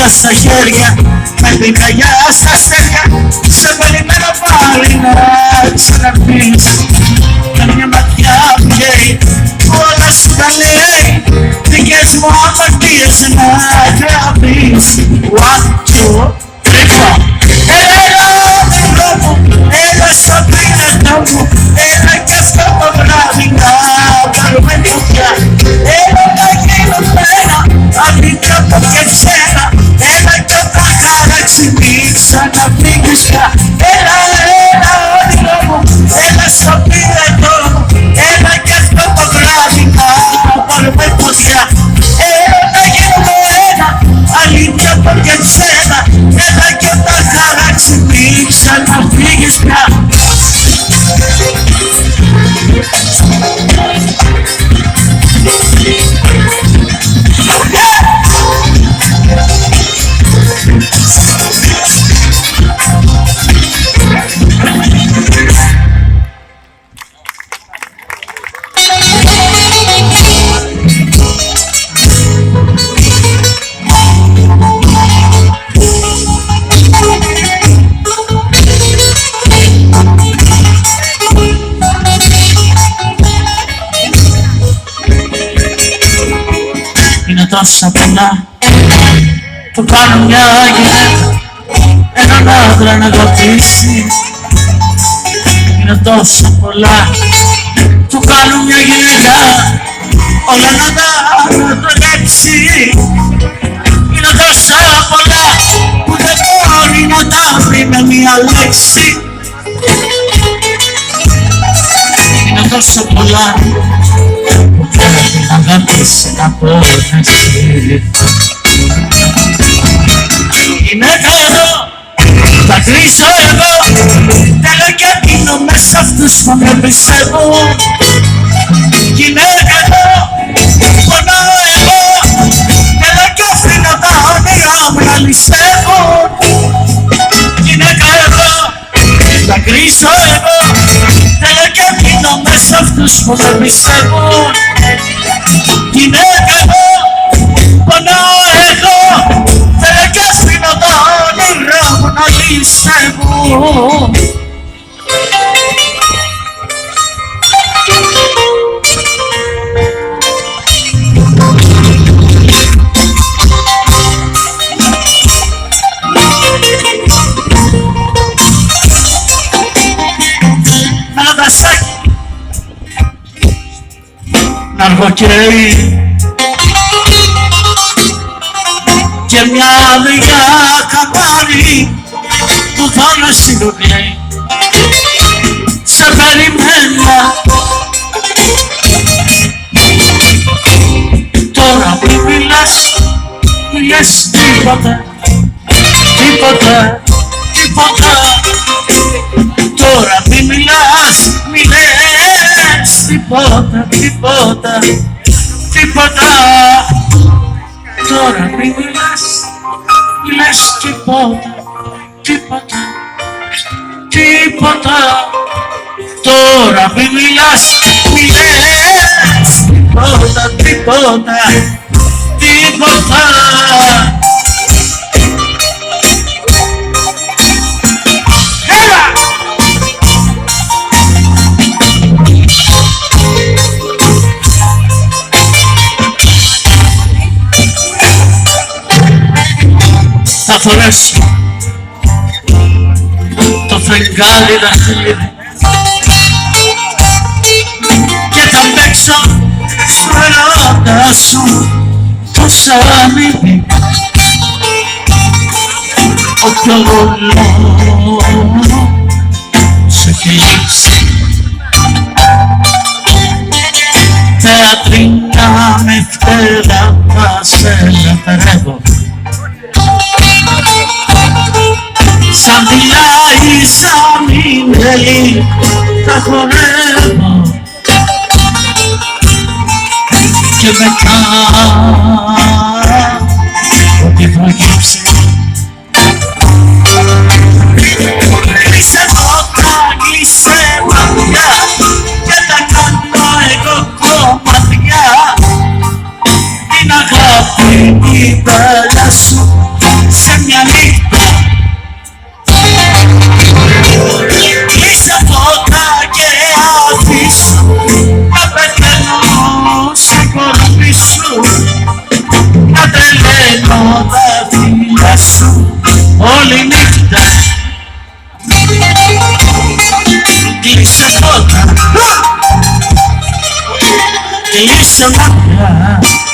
μάτια στα χέρια, με την καγιά στα αστέρια, σε περιμένω πάλι να ξαναρθείς. Με μια ματιά που καίει, όλα σου τα λέει, δικές μου αμαρτίες να γράφεις. 1, 2, 3, 4. Έλα όνειρό μου, έλα στο πίνακο μου, έλα κι αυτό το βράδυ να πάρουμε νύχια. Έλα να γίνουμε ένα, αλήθεια από και ξένα, έλα κι όταν χαράξει μη ξαναφύγεις πια. Έλα, έλα όνειρό μου, έλα στο πίνακο μου, έλα κι αυτό το βράδυ να πάρουμε φωτιά. Έλα να γίνουμε ένα, αλήθεια από και ξένα, έλα κι όταν χαράξει μη ξαναφύγεις πια. Είναι τόσα πολλά που κάνουν μια γυναίκα έναν άντρα να αγαπήσει. Είναι τόσα πολλά που κάνουν μια γυναίκα όλα να τα τρελέψει. Είναι τόσα πολλά που δεν μπορεί να τα βρει με μια λέξη. Είναι τόσα πολλά που πρέπει να αγαπήσει να πονέσει. Γυναίκα εδώ, θα κρίσω εγώ, θέλω και εκείνο μέσα αυτούς που με πιστεύουν. Γυναίκα εδώ, πονάω εγώ, θέλω και αφήνω τα όνειρά μου να ληστεύουν. Γυναίκα εδώ, θα κρίσω εγώ, θέλω και εκείνο μέσα αυτούς που με πιστεύουν. Γυναίκα εδώ, πονάω εγώ, θέλω και αφήνω τα όνειρά μου να ληστεύουν. Ένα δασάκι να αργοκαίει και μια αδειά καμάρι που θα συλλογεί. Σε περιμένα τώρα που μιλάς, μη λες τίποτα, τίποτα, τίποτα. Τώρα μη μιλάς, μη λες τίποτα, τίποτα, τίποτα. Τώρα μη μιλάς, μη λες τίποτα, τίποτα, τίποτα. Τώρα μη μιλάς, μη λες τίποτα, τίποτα, τίποτα. Θα φορέσω το φεγγάρι δαχτυλίδι και θα παίξω στο ερώτα σου το σανίδι. Όποιο γολό σε έχει λείψει, θεατρινά με φτερά θα σε λατρεύω. Σαν μιλάει, σαν μηνέλη, τα χορεύω και μετά ό,τι προκύψει. Κλείσε μότα, κλείσε μάτια και τα κάνω εγώ κομμάτια. Την αγάπη την παλιά σου σε μάτια